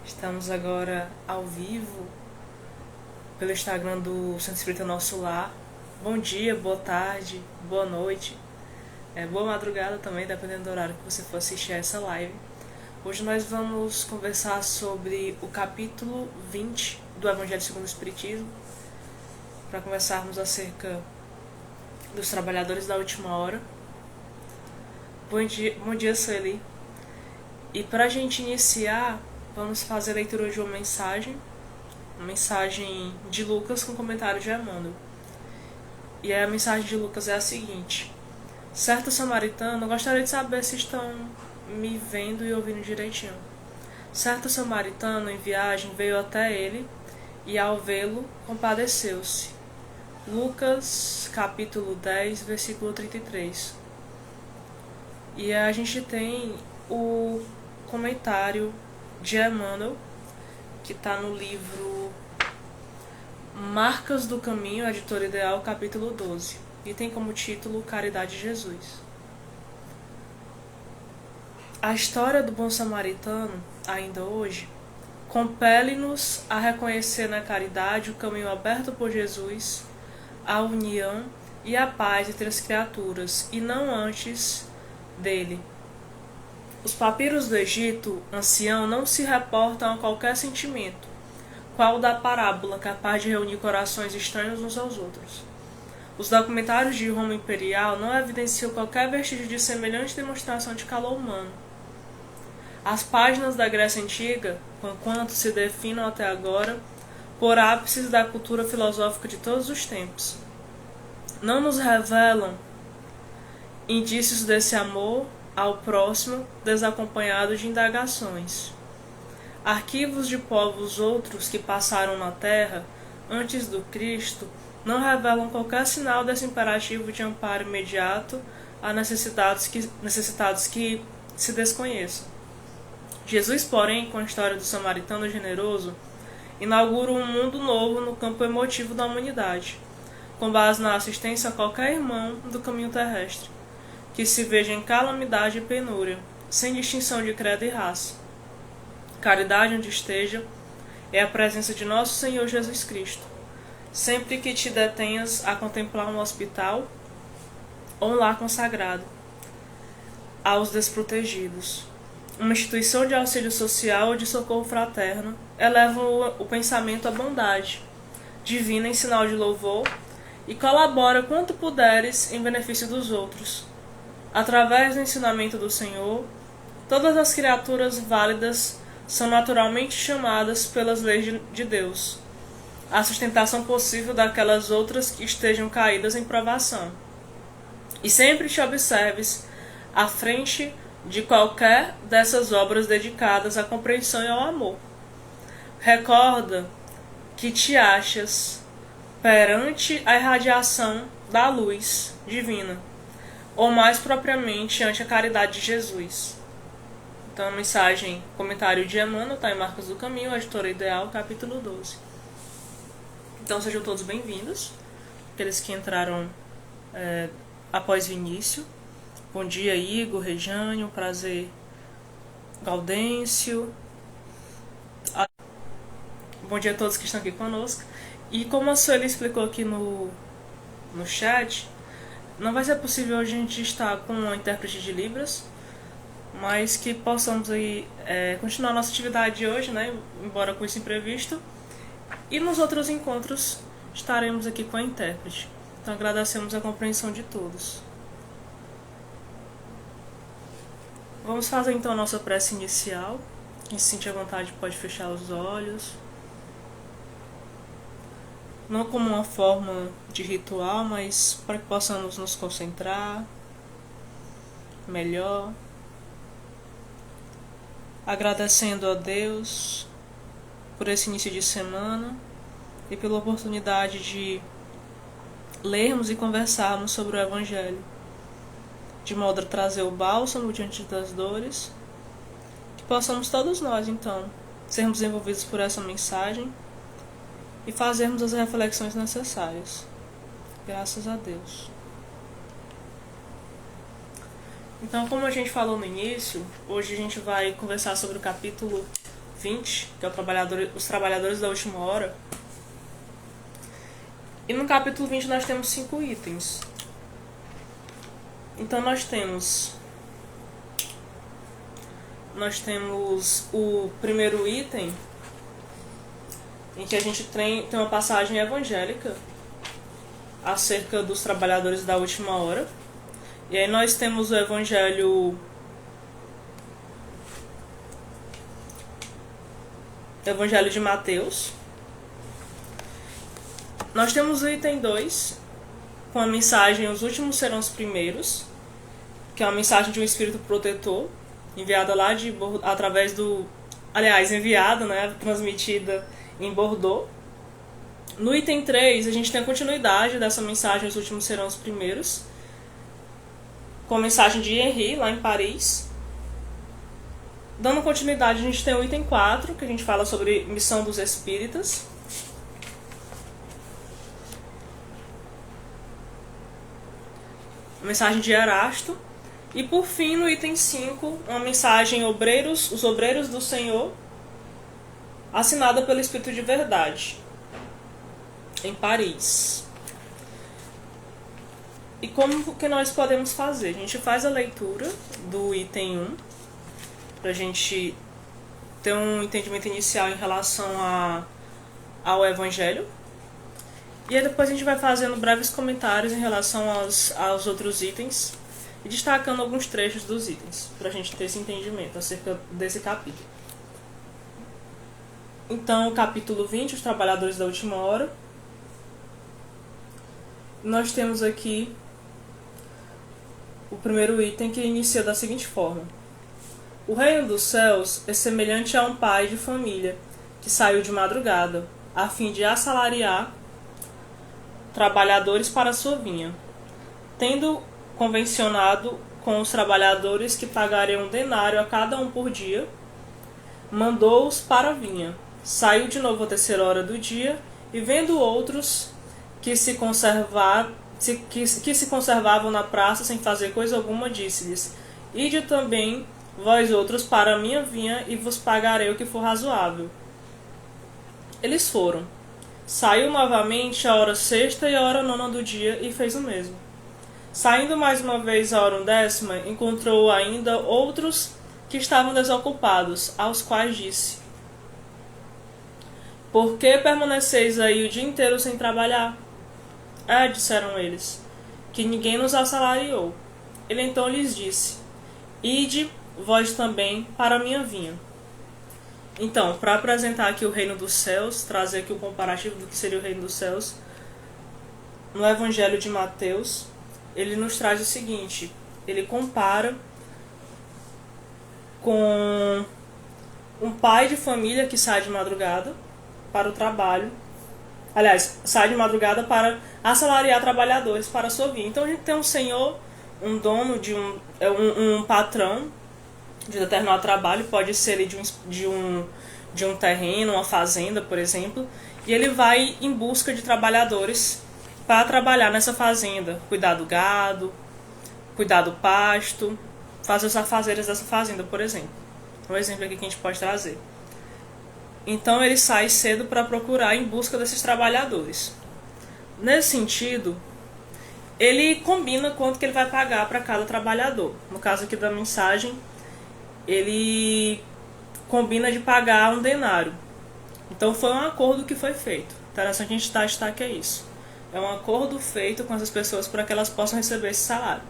Estamos agora ao vivo pelo Instagram do Centro Espírita Nosso Lar. Bom dia, boa tarde, boa noite, boa madrugada também, dependendo do horário que você for assistir a essa live. Hoje nós vamos conversar sobre o capítulo 20 do Evangelho segundo o Espiritismo, para conversarmos acerca dos trabalhadores da última hora. Bom dia, Sueli. E para a gente iniciar, vamos fazer a leitura de uma mensagem de Lucas com comentário de Emmanuel. E a mensagem de Lucas é a seguinte: certo samaritano, gostaria de saber se estão me vendo e ouvindo direitinho. Certo samaritano em viagem veio até ele e, ao vê-lo, compadeceu-se. Lucas capítulo 10, versículo 33. E a gente tem o comentário de Emmanuel, que está no livro Marcas do Caminho, Editora Ideal, capítulo 12, e tem como título Caridade de Jesus. A história do bom samaritano, ainda hoje, compele-nos a reconhecer na caridade o caminho aberto por Jesus, a união e a paz entre as criaturas, e não antes dele. Os papiros do Egito ancião não se reportam a qualquer sentimento, qual o da parábola capaz de reunir corações estranhos uns aos outros. Os documentários de Roma Imperial não evidenciam qualquer vestígio de semelhante demonstração de calor humano. As páginas da Grécia Antiga, conquanto se definam até agora por ápices da cultura filosófica de todos os tempos, não nos revelam indícios desse amor ao próximo desacompanhado de indagações. Arquivos de povos outros que passaram na Terra antes do Cristo não revelam qualquer sinal desse imperativo de amparo imediato a necessitados que se desconheçam. Jesus, porém, com a história do samaritano generoso, inaugura um mundo novo no campo emotivo da humanidade, com base na assistência a qualquer irmão do caminho terrestre, que se veja em calamidade e penúria, sem distinção de credo e raça. Caridade onde esteja é a presença de nosso Senhor Jesus Cristo, sempre que te detenhas a contemplar um hospital ou um lar consagrado aos desprotegidos, uma instituição de auxílio social ou de socorro fraterno, eleva o pensamento à bondade divina em sinal de louvor e colabora quanto puderes em benefício dos outros. Através do ensinamento do Senhor, todas as criaturas válidas são naturalmente chamadas pelas leis de Deus, a sustentação possível daquelas outras que estejam caídas em provação. E sempre te observes à frente de qualquer dessas obras dedicadas à compreensão e ao amor. Recorda que te achas perante a irradiação da luz divina, ou mais propriamente ante a caridade de Jesus. Então a mensagem, comentário de Emmanuel, está em Marcas do Caminho, Editora Ideal, capítulo 12. Então sejam todos bem-vindos, aqueles que entraram após o início. Bom dia, Igor, Rejane, um prazer, Gaudêncio. Bom dia a todos que estão aqui conosco. E como a Sueli explicou aqui no chat, não vai ser possível hoje a gente estar com uma intérprete de Libras, mas que possamos aí, continuar nossa atividade de hoje, né, embora com esse imprevisto. E nos outros encontros estaremos aqui com a intérprete. Então agradecemos a compreensão de todos. Vamos fazer então a nossa prece inicial. Quem se sentir à vontade pode fechar os olhos. Não como uma forma de ritual, mas para que possamos nos concentrar melhor. Agradecendo a Deus por esse início de semana e pela oportunidade de lermos e conversarmos sobre o Evangelho, de modo a trazer o bálsamo diante das dores, que possamos todos nós, então, sermos envolvidos por essa mensagem e fazermos as reflexões necessárias. Graças a Deus. Então, como a gente falou no início, hoje a gente vai conversar sobre o capítulo 20, que é os trabalhadores da última hora. E no capítulo 20 nós temos 5 itens. Então nós temos o primeiro item, em que a gente tem uma passagem evangélica acerca dos trabalhadores da última hora. E aí nós temos o Evangelho de Mateus. Nós temos o item 2, com a mensagem Os últimos serão os primeiros, que é uma mensagem de um espírito protetor, enviada lá através do... Aliás, enviada, né, transmitida em Bordeaux. No item 3, a gente tem a continuidade dessa mensagem Os últimos serão os primeiros, com a mensagem de Henri, lá em Paris. Dando continuidade, a gente tem o item 4, que a gente fala sobre missão dos espíritas. A mensagem de Erasto. E por fim, no item 5, uma mensagem Os Obreiros do Senhor, assinada pelo Espírito de Verdade, em Paris. E como que nós podemos fazer? A gente faz a leitura do item 1, para a gente ter um entendimento inicial em relação ao Evangelho. E aí depois a gente vai fazendo breves comentários em relação aos outros itens e destacando alguns trechos dos itens, para a gente ter esse entendimento acerca desse capítulo. Então, o capítulo 20, Os Trabalhadores da Última Hora. Nós temos aqui o primeiro item, que inicia da seguinte forma: o reino dos céus é semelhante a um pai de família que saiu de madrugada, a fim de assalariar trabalhadores para a sua vinha. Tendo convencionado com os trabalhadores que pagariam um denário a cada um por dia, mandou-os para a vinha. Saiu de novo à terceira hora do dia, e vendo outros que se conservavam na praça sem fazer coisa alguma, disse-lhes: ide também vós outros para a minha vinha, e vos pagarei o que for razoável. Eles foram. Saiu novamente a hora sexta e a hora nona do dia, e fez o mesmo. Saindo mais uma vez a hora 10ª, encontrou ainda outros que estavam desocupados, aos quais disse: por que permaneceis aí o dia inteiro sem trabalhar? Disseram eles, que ninguém nos assalariou. Ele então lhes disse: ide vós também para a minha vinha. Então, para apresentar aqui o reino dos céus, trazer aqui o comparativo do que seria o reino dos céus, no Evangelho de Mateus, ele nos traz o seguinte: ele compara com um pai de família que sai de madrugada para o trabalho. Aliás, sai de madrugada para assalariar trabalhadores para a sua vinha. Então a gente tem um senhor, um dono de um patrão de determinado trabalho, pode ser de um terreno, uma fazenda, por exemplo, e ele vai em busca de trabalhadores para trabalhar nessa fazenda, cuidar do gado, cuidar do pasto, fazer os afazeres dessa fazenda, por exemplo. Um exemplo aqui que a gente pode trazer. Então ele sai cedo para procurar em busca desses trabalhadores. Nesse sentido, ele combina quanto que ele vai pagar para cada trabalhador. No caso aqui da mensagem, ele combina de pagar um denário. Então foi um acordo que foi feito. Interessante a gente dar destaque a isso. É um acordo feito com essas pessoas para que elas possam receber esse salário.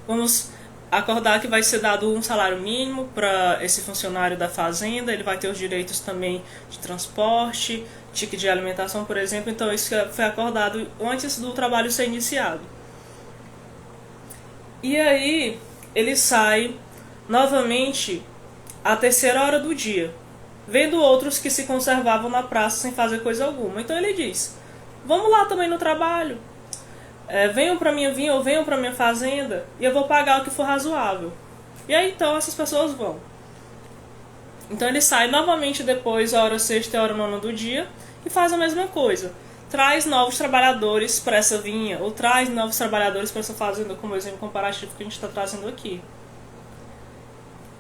Vamos acordar que vai ser dado um salário mínimo para esse funcionário da fazenda. Ele vai ter os direitos também de transporte, ticket de alimentação, por exemplo. Então isso foi acordado antes do trabalho ser iniciado. E aí ele sai novamente à terceira hora do dia, vendo outros que se conservavam na praça sem fazer coisa alguma. Então ele diz: vamos lá também no trabalho, venham para minha vinha ou venham para minha fazenda, e eu vou pagar o que for razoável. E aí então essas pessoas vão. Então ele sai novamente depois a hora sexta e a hora nona do dia e faz a mesma coisa. Traz novos trabalhadores para essa vinha, ou traz novos trabalhadores para essa fazenda, como exemplo comparativo que a gente está trazendo aqui.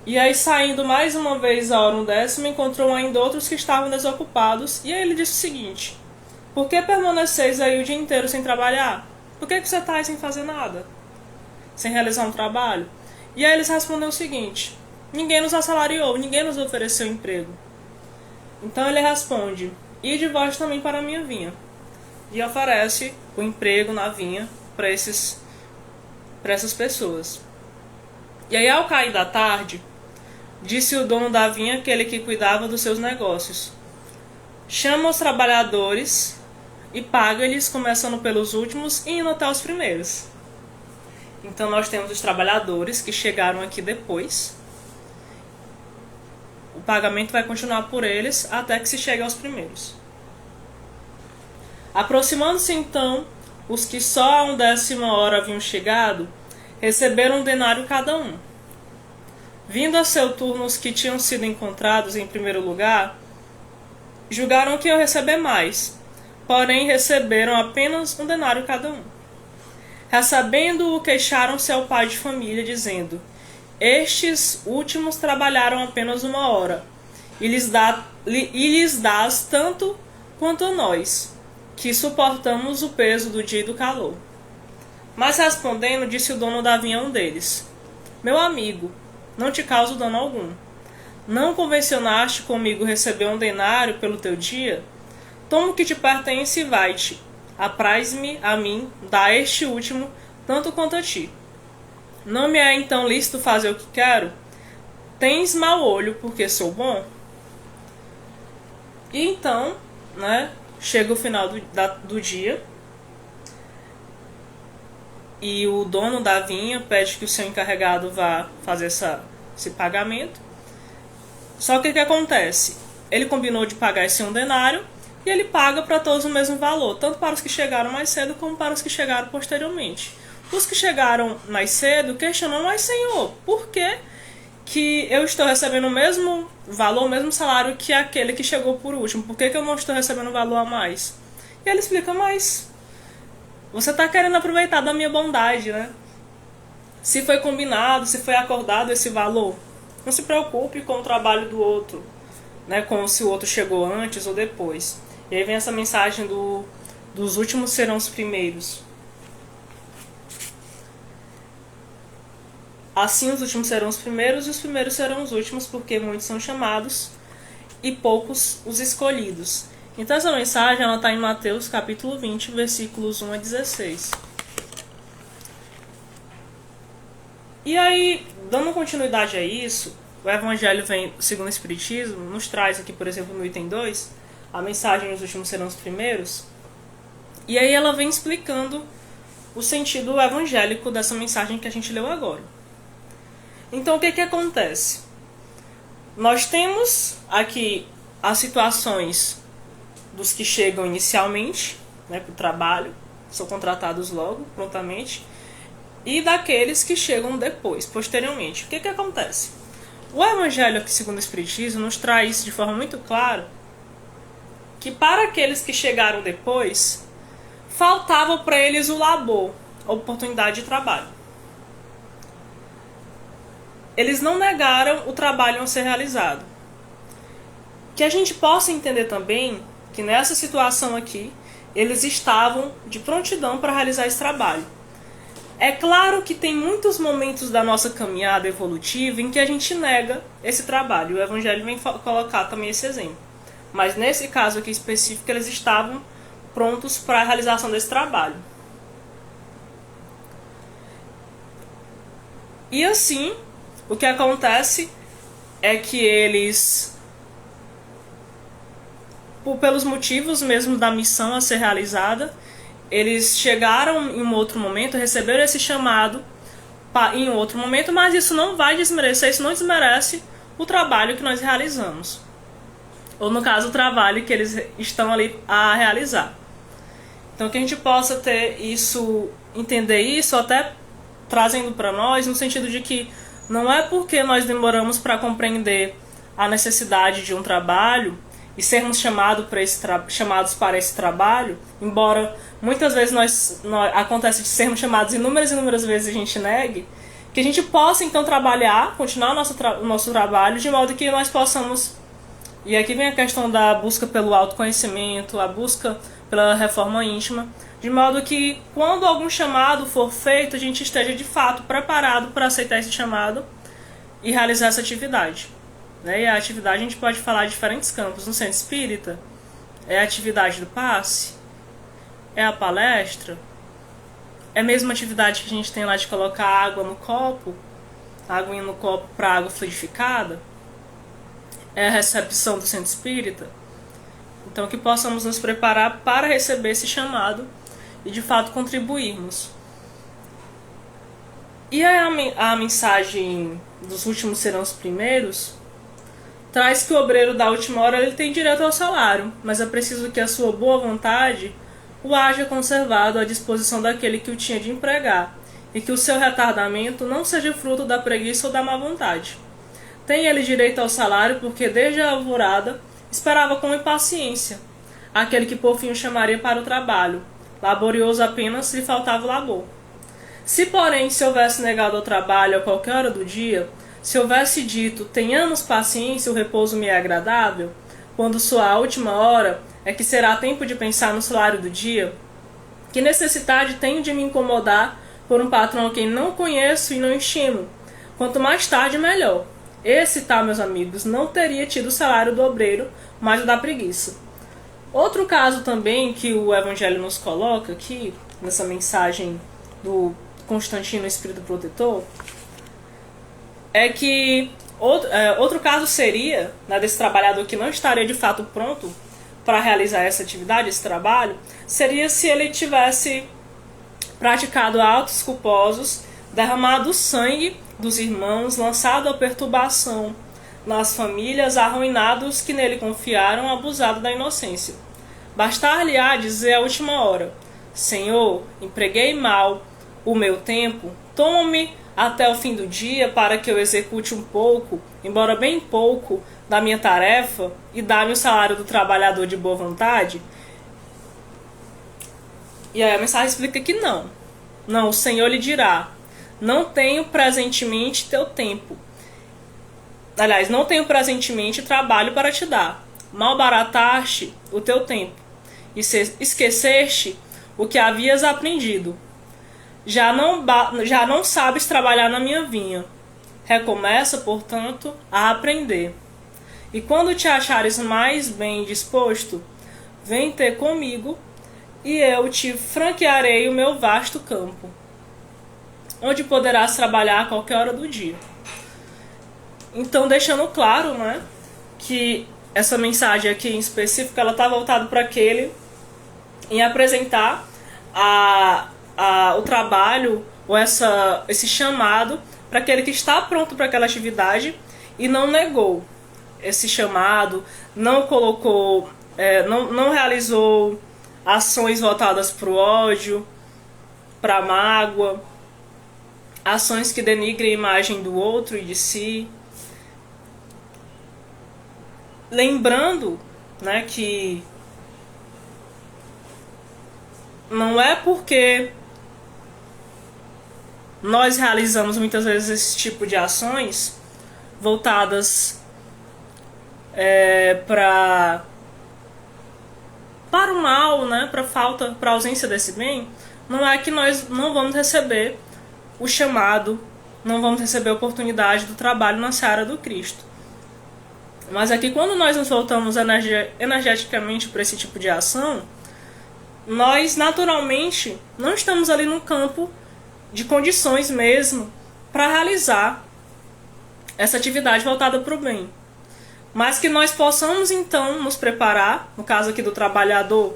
E aí, saindo mais uma vez a hora 1º, encontrou ainda outros que estavam desocupados, e aí ele disse o seguinte: por que permaneceis aí o dia inteiro sem trabalhar? Por que você está aí sem fazer nada? Sem realizar um trabalho? E aí eles responderam o seguinte: ninguém nos assalariou, ninguém nos ofereceu emprego. Então ele responde: ide vós também para a minha vinha. E oferece o emprego na vinha para essas pessoas. E aí, ao cair da tarde, disse o dono da vinha, aquele que cuidava dos seus negócios: chama os trabalhadores e paga-lhes, começando pelos últimos e indo até os primeiros. Então nós temos os trabalhadores que chegaram aqui depois. O pagamento vai continuar por eles até que se chegue aos primeiros. Aproximando-se então os que só à 10ª hora haviam chegado, receberam 1 denário cada um. Vindo a seu turno os que tinham sido encontrados em primeiro lugar, julgaram que iam receber mais, porém receberam apenas 1 denário cada um. Recebendo-o, queixaram-se ao pai de família, dizendo: estes últimos trabalharam apenas 1 hora, e lhes dás tanto quanto a nós, que suportamos o peso do dia e do calor. Mas respondendo, disse o dono da vinha a um deles: meu amigo, não te causo dano algum. Não convencionaste comigo receber 1 denário pelo teu dia? Toma o que te pertence e vai-te. Apraz-me a mim, dá a este último, tanto quanto a ti. Não me é então lícito fazer o que quero? Tens mau olho, porque sou bom? E então, chega o final do dia, e o dono da vinha pede que o seu encarregado vá fazer esse pagamento. Só que o que acontece? Ele combinou de pagar esse 1 denário, e ele paga para todos o mesmo valor, tanto para os que chegaram mais cedo como para os que chegaram posteriormente. Os que chegaram mais cedo questionam: mas senhor, por que eu estou recebendo o mesmo valor, o mesmo salário que aquele que chegou por último? Por que eu não estou recebendo valor a mais? E ele explica: mas você está querendo aproveitar da minha bondade, né? Se foi combinado, se foi acordado esse valor, não se preocupe com o trabalho do outro, com se o outro chegou antes ou depois. E aí vem essa mensagem dos últimos serão os primeiros. Assim os últimos serão os primeiros e os primeiros serão os últimos, porque muitos são chamados e poucos os escolhidos. Então essa mensagem está em Mateus capítulo 20, versículos 1 a 16. E aí, dando continuidade a isso, o Evangelho vem, segundo o Espiritismo, nos traz aqui, por exemplo, no item 2, a mensagem os últimos serão os primeiros. E aí ela vem explicando o sentido evangélico dessa mensagem que a gente leu agora. Então o que acontece? Nós temos aqui as situações dos que chegam inicialmente para o trabalho, são contratados logo, prontamente, e daqueles que chegam depois, posteriormente. O que acontece? O Evangelho aqui, segundo o Espiritismo, nos traz de forma muito clara que para aqueles que chegaram depois, faltava para eles o labor, a oportunidade de trabalho. Eles não negaram o trabalho a ser realizado. Que a gente possa entender também que nessa situação aqui, eles estavam de prontidão para realizar esse trabalho. É claro que tem muitos momentos da nossa caminhada evolutiva em que a gente nega esse trabalho. O Evangelho vem colocar também esse exemplo. Mas nesse caso aqui específico, eles estavam prontos para a realização desse trabalho. E assim, o que acontece é que eles, pelos motivos mesmo da missão a ser realizada, eles chegaram em um outro momento, receberam esse chamado em outro momento, mas isso não vai desmerecer, isso não desmerece o trabalho que nós realizamos. Ou no caso, o trabalho que eles estão ali a realizar. Então que a gente possa ter isso, entender isso, até trazendo para nós, no sentido de que não é porque nós demoramos para compreender a necessidade de um trabalho e sermos chamados para esse trabalho, embora muitas vezes nós acontece de sermos chamados inúmeras vezes e a gente negue, Que a gente possa então trabalhar, continuar o nosso trabalho, de modo que nós possamos. E aqui vem a questão da busca pelo autoconhecimento, a busca pela reforma íntima, de modo que quando algum chamado for feito, a gente esteja de fato preparado para aceitar esse chamado e realizar essa atividade. E a atividade a gente pode falar de diferentes campos. No centro espírita, é a atividade do passe, é a palestra, é a mesma atividade que a gente tem lá de colocar água no copo, aguinha no copo para água fluidificada, é a recepção do centro espírita. Então que possamos nos preparar para receber esse chamado e de fato contribuirmos. E a mensagem dos últimos serão os primeiros traz que o obreiro da última hora ele tem direito ao salário, mas é preciso que a sua boa vontade o haja conservado à disposição daquele que o tinha de empregar, e que o seu retardamento não seja fruto da preguiça ou da má vontade. Tem ele direito ao salário porque desde a alvorada esperava com impaciência aquele que por fim o chamaria para o trabalho. Laborioso apenas lhe faltava o labor. Se porém se houvesse negado ao trabalho a qualquer hora do dia, se houvesse dito, tenhamos paciência, o repouso me é agradável, quando sua última hora é que será tempo de pensar no salário do dia, que necessidade tenho de me incomodar por um patrão a quem não conheço e não estimo? Quanto mais tarde, melhor. Esse, tá, meus amigos, não teria tido o salário do obreiro, mas o da preguiça. Outro caso também que o Evangelho nos coloca aqui, nessa mensagem do Constantino, Espírito Protetor, é que outro caso seria, desse trabalhador que não estaria de fato pronto para realizar essa atividade, esse trabalho, seria se ele tivesse praticado atos culposos, derramado o sangue dos irmãos, lançado a perturbação nas famílias, arruinado os que nele confiaram, abusado da inocência. Bastar-lhe-á dizer à última hora: Senhor, empreguei mal o meu tempo, toma-me até o fim do dia para que eu execute um pouco, embora bem pouco, da minha tarefa e dá-me o salário do trabalhador de boa vontade? E aí a mensagem explica que não. Não, o Senhor lhe dirá: não tenho presentemente teu tempo. Aliás, não tenho presentemente trabalho para te dar. Malbarataste o teu tempo e esqueceste o que havias aprendido. Já não sabes trabalhar na minha vinha. Recomeça, portanto, a aprender. E quando te achares mais bem disposto, vem ter comigo, e eu te franquearei o meu vasto campo, onde poderás trabalhar a qualquer hora do dia. Então, deixando claro, né, que essa mensagem aqui em específico, ela está voltada para aquele em apresentar o trabalho ou esse chamado para aquele que está pronto para aquela atividade e não negou esse chamado, não colocou, não realizou ações voltadas para o ódio, para a mágoa, ações que denigrem a imagem do outro e de si. Lembrando, né, que não é porque nós realizamos muitas vezes esse tipo de ações voltadas para o mal, né, para a ausência desse bem, não é que nós não vamos receber o chamado, não vamos receber a oportunidade do trabalho na seara do Cristo. Mas aqui, quando nós nos voltamos energeticamente para esse tipo de ação, nós naturalmente não estamos ali no campo de condições mesmo para realizar essa atividade voltada para o bem. Mas que nós possamos então nos preparar, no caso aqui do trabalhador,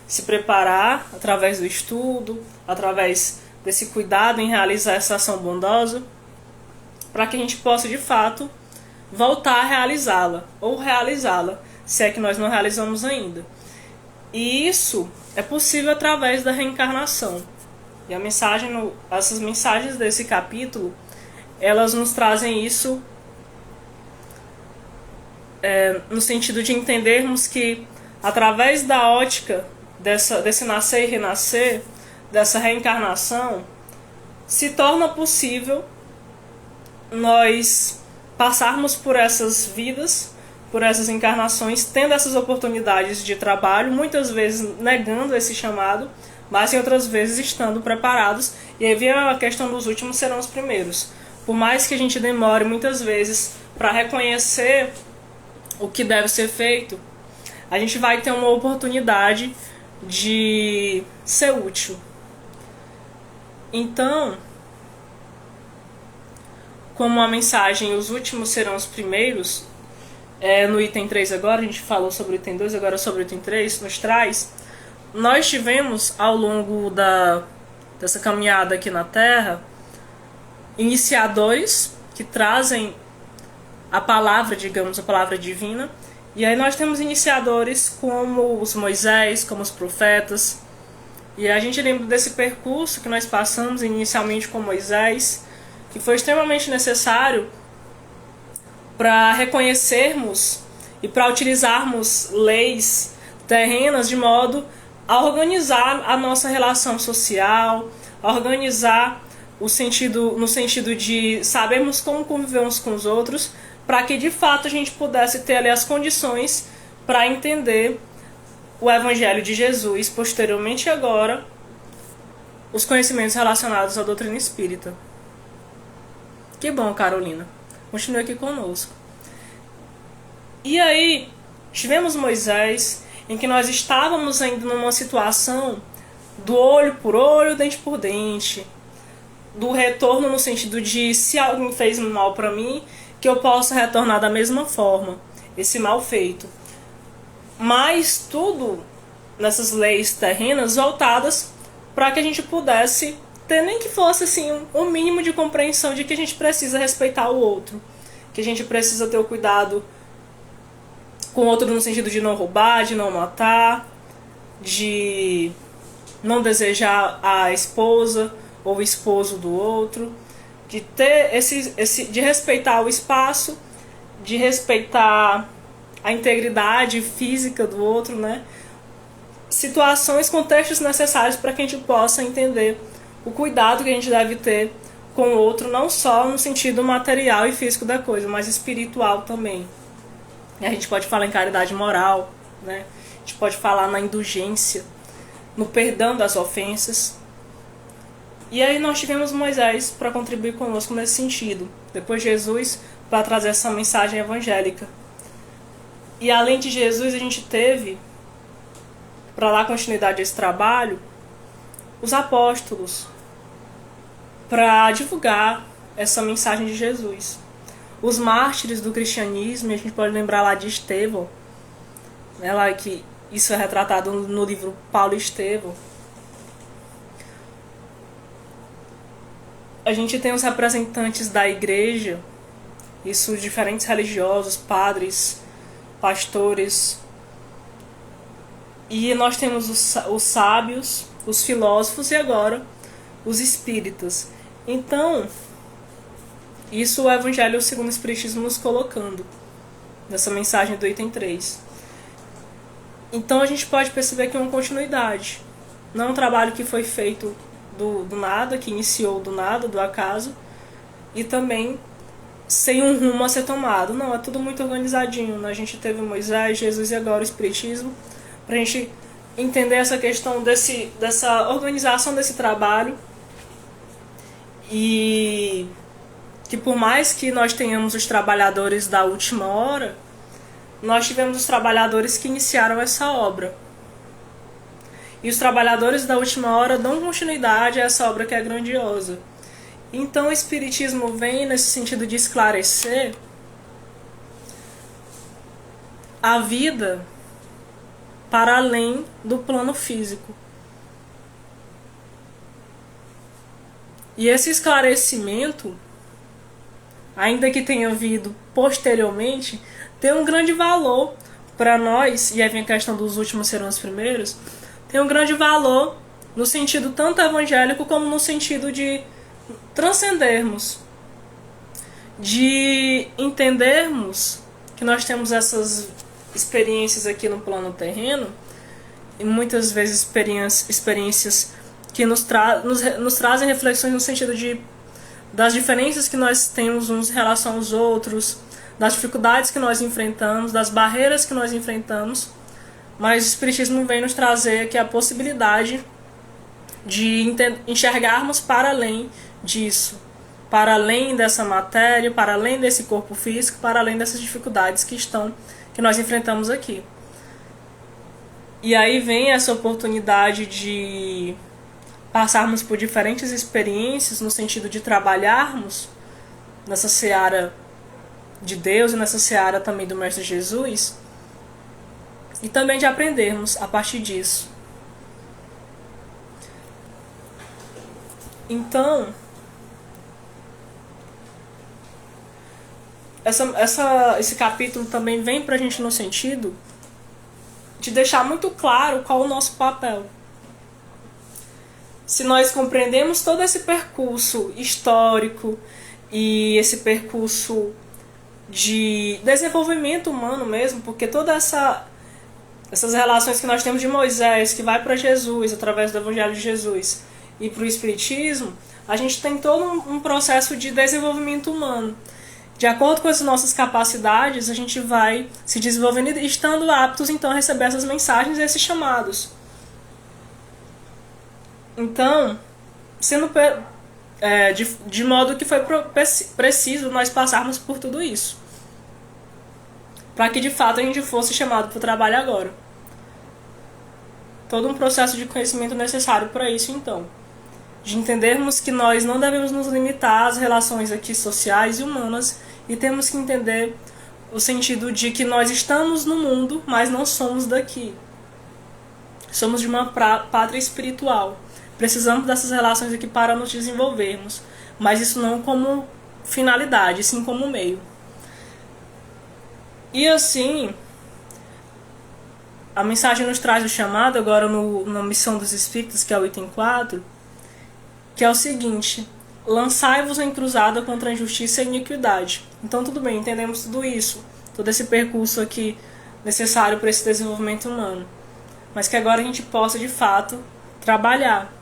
se preparar através do estudo, através desse cuidado em realizar essa ação bondosa, para que a gente possa de fato voltar a realizá-la, ou realizá-la, se é que nós não realizamos ainda. E isso é possível através da reencarnação. E essas mensagens desse capítulo, elas nos trazem isso no sentido de entendermos que, através da ótica desse nascer e renascer, dessa reencarnação, se torna possível nós passarmos por essas vidas, por essas encarnações, tendo essas oportunidades de trabalho, muitas vezes negando esse chamado, mas em outras vezes estando preparados. E aí vem a questão dos últimos serão os primeiros. Por mais que a gente demore muitas vezes para reconhecer o que deve ser feito, a gente vai ter uma oportunidade de ser útil. Então, como a mensagem os últimos serão os primeiros, no item 3 agora, a gente falou sobre o item 2, agora sobre o item 3, nos traz, nós tivemos ao longo dessa caminhada aqui na Terra, iniciadores que trazem a palavra, digamos, a palavra divina, e aí nós temos iniciadores como os Moisés, como os profetas, e a gente lembra desse percurso que nós passamos inicialmente com Moisés, que foi extremamente necessário para reconhecermos e para utilizarmos leis terrenas de modo a organizar a nossa relação social, a organizar no sentido de sabermos como conviver uns com os outros, para que de fato a gente pudesse ter ali as condições para entender o Evangelho de Jesus, posteriormente agora, os conhecimentos relacionados à doutrina espírita. Que bom, Carolina. Continue aqui conosco. E aí, tivemos Moisés, em que nós estávamos ainda numa situação do olho por olho, dente por dente, do retorno no sentido de se alguém fez mal para mim, que eu possa retornar da mesma forma, esse mal feito. Mas tudo nessas leis terrenas voltadas para que a gente pudesse ter, nem que fosse assim, um mínimo de compreensão de que a gente precisa respeitar o outro, que a gente precisa ter o cuidado com o outro no sentido de não roubar, de não matar, de não desejar a esposa ou o esposo do outro, de ter de respeitar o espaço, de respeitar a integridade física do outro, né? Situações, contextos necessários para que a gente possa entender o cuidado que a gente deve ter com o outro, não só no sentido material e físico da coisa, mas espiritual também. E a gente pode falar em caridade moral, né? A gente pode falar na indulgência, no perdão das ofensas. E aí nós tivemos Moisés para contribuir conosco nesse sentido. Depois Jesus para trazer essa mensagem evangélica. E além de Jesus, a gente teve, para dar continuidade a esse trabalho, os apóstolos, para divulgar essa mensagem de Jesus. Os mártires do cristianismo, a gente pode lembrar lá de Estevão, né, lá que isso é retratado no livro Paulo e Estevão. A gente tem os representantes da igreja, isso diferentes religiosos, padres, pastores, e nós temos os sábios, os filósofos e agora os espíritas. Então, isso o Evangelho segundo o Espiritismo nos colocando nessa mensagem do item 3. Então a gente pode perceber que é uma continuidade. Não é um trabalho que foi feito do nada, que iniciou do nada, do acaso, e também sem um rumo a ser tomado. Não, é tudo muito organizadinho, né? A gente teve Moisés, Jesus e agora o Espiritismo, para a gente entender essa questão dessa organização desse trabalho, e que por mais que nós tenhamos os trabalhadores da última hora, nós tivemos os trabalhadores que iniciaram essa obra. E os trabalhadores da última hora dão continuidade a essa obra que é grandiosa. Então o Espiritismo vem nesse sentido de esclarecer a vida para além do plano físico. E esse esclarecimento, ainda que tenha vindo posteriormente, tem um grande valor para nós, e aí vem a questão dos últimos serão os primeiros, tem um grande valor no sentido tanto evangélico como no sentido de transcendermos, de entendermos que nós temos essas experiências aqui no plano terreno, e muitas vezes experiências que nos trazem reflexões no sentido de das diferenças que nós temos uns em relação aos outros, das dificuldades que nós enfrentamos, das barreiras que nós enfrentamos, mas o Espiritismo vem nos trazer aqui a possibilidade de enxergarmos para além disso, para além dessa matéria, para além desse corpo físico, para além dessas dificuldades que nós enfrentamos aqui. E aí vem essa oportunidade de passarmos por diferentes experiências no sentido de trabalharmos nessa seara de Deus e nessa seara também do Mestre Jesus, e também de aprendermos a partir disso. Então, esse capítulo também vem pra gente no sentido de deixar muito claro qual o nosso papel. Se nós compreendemos todo esse percurso histórico e esse percurso de desenvolvimento humano mesmo, porque todas essas relações que nós temos de Moisés, que vai para Jesus através do Evangelho de Jesus, e para o Espiritismo, a gente tem todo um processo de desenvolvimento humano. De acordo com as nossas capacidades, a gente vai se desenvolvendo e estando aptos então a receber essas mensagens e esses chamados. Então, sendo de modo que foi preciso nós passarmos por tudo isso, para que de fato a gente fosse chamado para o trabalho agora. Todo um processo de conhecimento necessário para isso, então. De entendermos que nós não devemos nos limitar às relações aqui sociais e humanas, e temos que entender o sentido de que nós estamos no mundo, mas não somos daqui. Somos de uma pátria espiritual. Precisamos dessas relações aqui para nos desenvolvermos, mas isso não como finalidade, sim como meio. E assim, a mensagem nos traz o chamado agora na Missão dos Espíritos, que é o item 4, que é o seguinte: lançai-vos em cruzada contra a injustiça e a iniquidade. Então tudo bem, entendemos tudo isso, todo esse percurso aqui necessário para esse desenvolvimento humano, mas que agora a gente possa de fato trabalhar,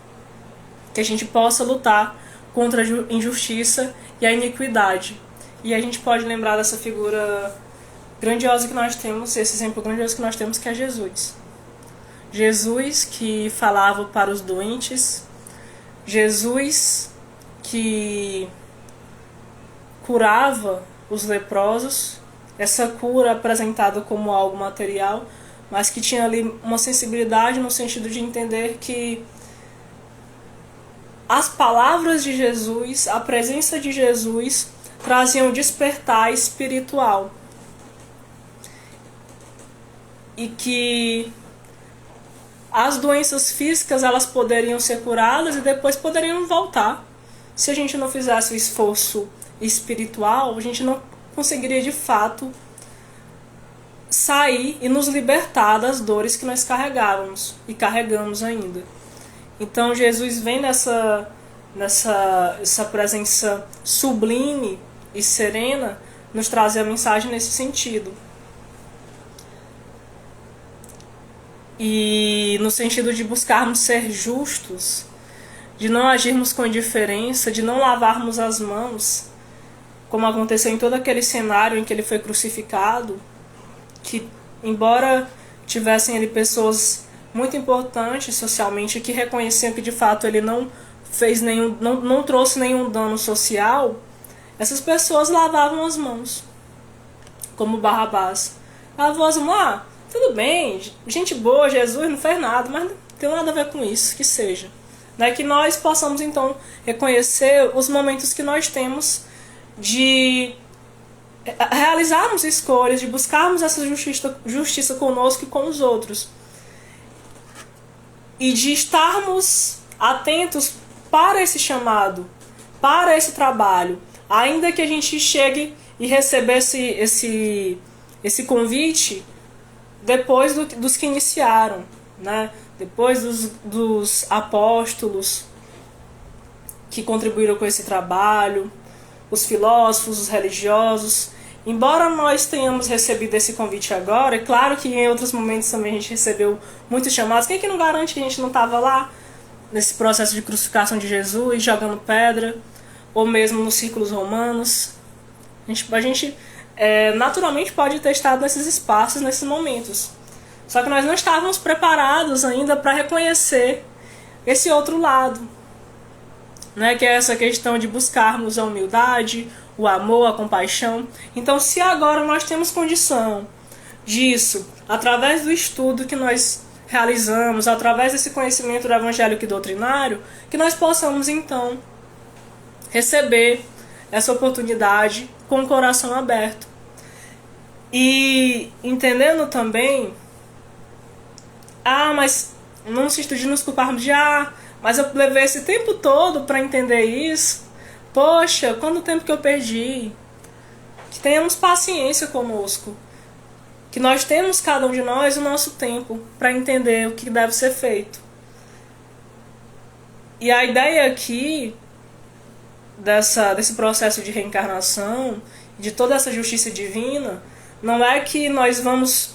que a gente possa lutar contra a injustiça e a iniquidade. E a gente pode lembrar dessa figura grandiosa que nós temos, esse exemplo grandioso que nós temos, que é Jesus. Jesus que falava para os doentes, Jesus que curava os leprosos, essa cura apresentada como algo material, mas que tinha ali uma sensibilidade no sentido de entender que as palavras de Jesus, a presença de Jesus, traziam despertar espiritual. E que as doenças físicas elas poderiam ser curadas e depois poderiam voltar. Se a gente não fizesse o esforço espiritual, a gente não conseguiria de fato sair e nos libertar das dores que nós carregávamos e carregamos ainda. Então Jesus vem nessa presença sublime e serena nos trazer a mensagem nesse sentido. E no sentido de buscarmos ser justos, de não agirmos com indiferença, de não lavarmos as mãos, como aconteceu em todo aquele cenário em que ele foi crucificado, que embora tivessem ali pessoas muito importantes socialmente que reconheciam que de fato ele não fez não trouxe nenhum dano social, essas pessoas lavavam as mãos, como Barrabás. Lavou as mãos, tudo bem, gente boa, Jesus não fez nada, mas não tem nada a ver com isso, que seja. Que nós possamos então reconhecer os momentos que nós temos de realizarmos escolhas, de buscarmos essa justiça conosco e com os outros. E de estarmos atentos para esse chamado, para esse trabalho, ainda que a gente chegue e receba esse convite depois dos que iniciaram, né? Depois dos apóstolos que contribuíram com esse trabalho, os filósofos, os religiosos. Embora nós tenhamos recebido esse convite agora, é claro que em outros momentos também a gente recebeu muitos chamados. Quem é que não garante que a gente não estava lá nesse processo de crucificação de Jesus, jogando pedra? ou mesmo nos círculos romanos. A gente naturalmente pode ter estado nesses espaços, nesses momentos. Só que nós não estávamos preparados ainda para reconhecer esse outro lado, né? Que é essa questão de buscarmos a humildade, o amor, a compaixão. Então, se agora nós temos condição disso, através do estudo que nós realizamos, através desse conhecimento do evangélico e doutrinário, que nós possamos então receber essa oportunidade com o coração aberto. E entendendo também, mas não se de nos culparmos de mas eu levei esse tempo todo para entender isso. Poxa, quanto tempo que eu perdi. Que tenhamos paciência conosco. Que nós temos, cada um de nós, o nosso tempo para entender o que deve ser feito. E a ideia aqui desse processo de reencarnação, de toda essa justiça divina, não é que nós vamos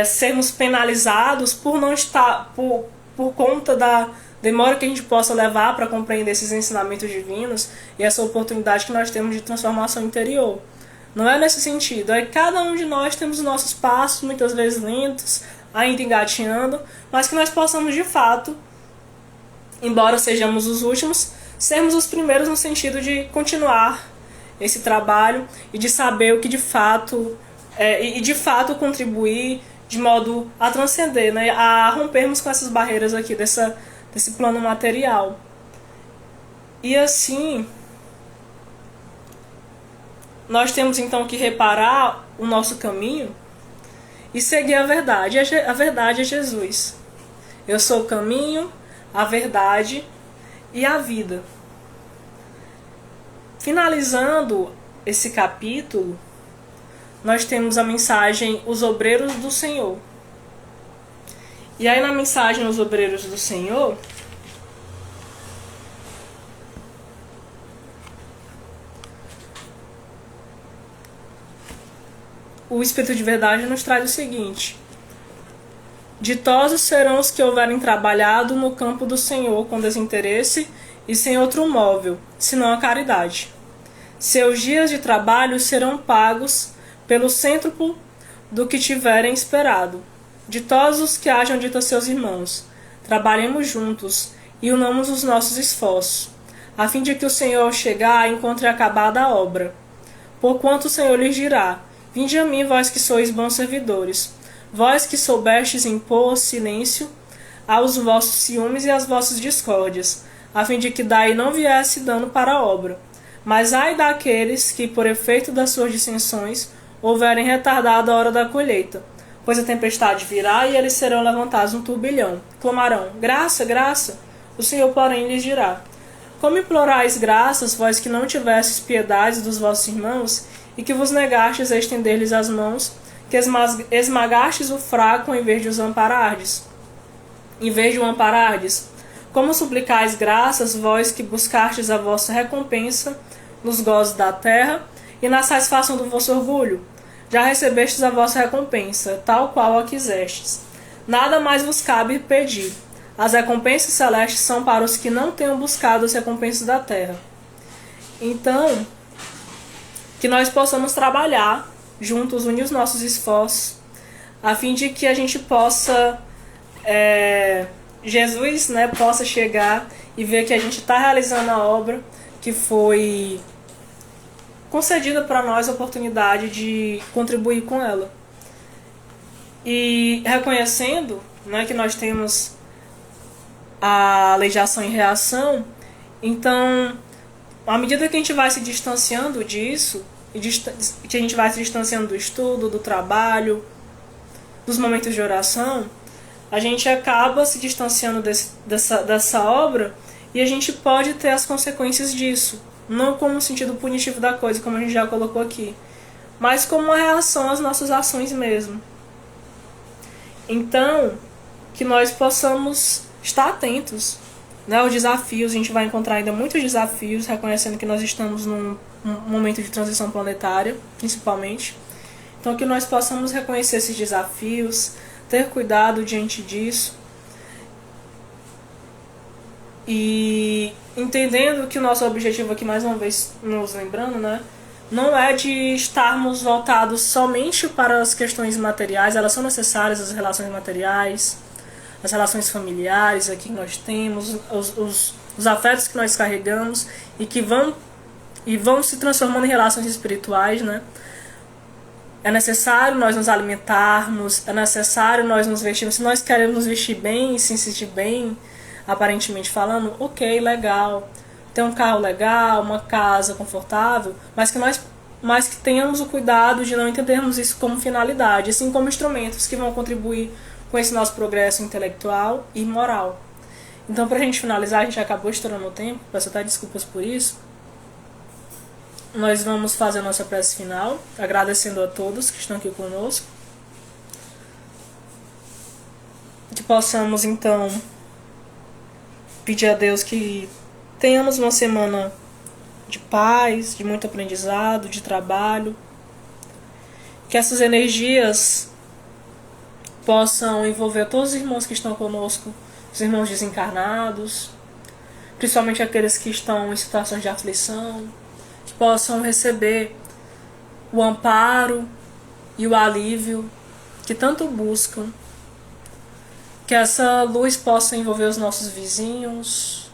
sermos penalizados por não estar, por conta da demora que a gente possa levar para compreender esses ensinamentos divinos e essa oportunidade que nós temos de transformação interior. Não é nesse sentido, é que cada um de nós temos os nossos passos, muitas vezes lentos, ainda engateando, mas que nós possamos de fato, embora sejamos os últimos, sermos os primeiros no sentido de continuar esse trabalho e de saber o que de fato e de fato contribuir de modo a transcender, né, a rompermos com essas barreiras aqui desse plano material. E assim, nós temos então que reparar o nosso caminho e seguir a verdade. A verdade é Jesus. Eu sou o caminho, a verdade e a vida. Finalizando esse capítulo, nós temos a mensagem Os Obreiros do Senhor. E aí na mensagem Os Obreiros do Senhor, o Espírito de Verdade nos traz o seguinte: ditosos serão os que houverem trabalhado no campo do Senhor com desinteresse e sem outro móvel, senão a caridade. Seus dias de trabalho serão pagos pelo cêntuplo do que tiverem esperado. Ditosos os que hajam dito a seus irmãos: trabalhemos juntos e unamos os nossos esforços, a fim de que o Senhor, ao chegar, encontre acabada a obra. Porquanto o Senhor lhes dirá: vinde a mim, vós que sois bons servidores, vós que soubestes impor silêncio aos vossos ciúmes e às vossas discórdias, a fim de que daí não viesse dano para a obra. Mas ai daqueles que, por efeito das suas dissensões, houverem retardado a hora da colheita, pois a tempestade virá e eles serão levantados um turbilhão. Clamarão: graça, graça. O Senhor, porém, lhes dirá: como implorais graças, vós que não tivestes piedade dos vossos irmãos, e que vos negastes a estender-lhes as mãos, que esmagastes o fraco em vez de os amparardes. Em vez de o amparardes, como suplicais graças, vós que buscastes a vossa recompensa nos gozos da terra e na satisfação do vosso orgulho? Já recebestes a vossa recompensa, tal qual a quisestes. Nada mais vos cabe pedir. As recompensas celestes são para os que não tenham buscado as recompensas da terra. Então, que nós possamos trabalhar juntos, unir os nossos esforços, a fim de que a gente possa, Jesus, né, possa chegar e ver que a gente está realizando a obra que foi concedida para nós a oportunidade de contribuir com ela. E reconhecendo, né, que nós temos a lei de ação e reação, então, à medida que a gente vai se distanciando disso, que a gente vai se distanciando do estudo, do trabalho, dos momentos de oração, a gente acaba se distanciando dessa obra e a gente pode ter as consequências disso, não como um sentido punitivo da coisa, como a gente já colocou aqui, mas como uma reação às nossas ações mesmo. Então, que nós possamos estar atentos, né, aos desafios. A gente vai encontrar ainda muitos desafios, reconhecendo que nós estamos num momento de transição planetária, principalmente. Então, que nós possamos reconhecer esses desafios, ter cuidado diante disso E entendendo que o nosso objetivo aqui, mais uma vez nos lembrando, né, não é de estarmos voltados somente para as questões materiais, elas são necessárias, as relações materiais, as relações familiares aqui que nós temos, os afetos que nós carregamos e que vão se transformando em relações espirituais, né? É necessário nós nos alimentarmos, é necessário nós nos vestirmos. Se nós queremos nos vestir bem e se sentir bem, aparentemente falando, ok, legal. Ter um carro legal, uma casa confortável, mas que tenhamos o cuidado de não entendermos isso como finalidade, assim como instrumentos que vão contribuir com esse nosso progresso intelectual e moral. Então, pra gente finalizar, a gente acabou estourando o tempo, peço até desculpas por isso. Nós vamos fazer a nossa prece final, agradecendo a todos que estão aqui conosco. Que possamos, então, pedir a Deus que tenhamos uma semana de paz, de muito aprendizado, de trabalho. Que essas energias possam envolver todos os irmãos que estão conosco, os irmãos desencarnados, principalmente aqueles que estão em situações de aflição, que possam receber o amparo e o alívio que tanto buscam. Que essa luz possa envolver os nossos vizinhos,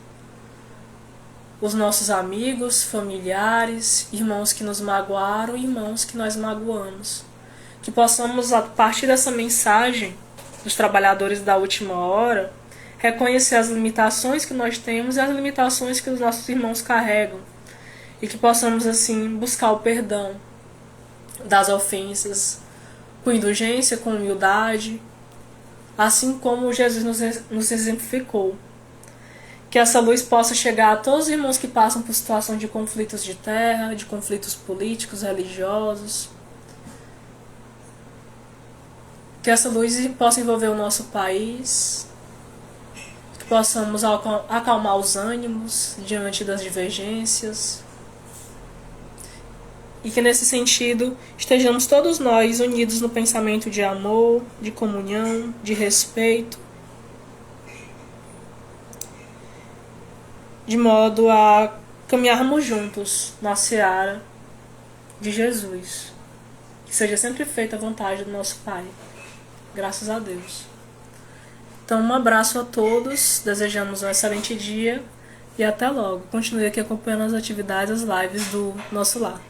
os nossos amigos, familiares, irmãos que nos magoaram e irmãos que nós magoamos. Que possamos, a partir dessa mensagem dos trabalhadores da última hora, reconhecer as limitações que nós temos e as limitações que os nossos irmãos carregam. E que possamos, assim, buscar o perdão das ofensas com indulgência, com humildade, assim como Jesus nos exemplificou. Que essa luz possa chegar a todos os irmãos que passam por situações de conflitos de terra, de conflitos políticos, religiosos. Que essa luz possa envolver o nosso país, que possamos acalmar os ânimos diante das divergências. E que nesse sentido estejamos todos nós unidos no pensamento de amor, de comunhão, de respeito, de modo a caminharmos juntos na seara de Jesus. Que seja sempre feita a vontade do nosso Pai. Graças a Deus. Então, um abraço a todos, desejamos um excelente dia e até logo. Continue aqui acompanhando as atividades, as lives do nosso lar.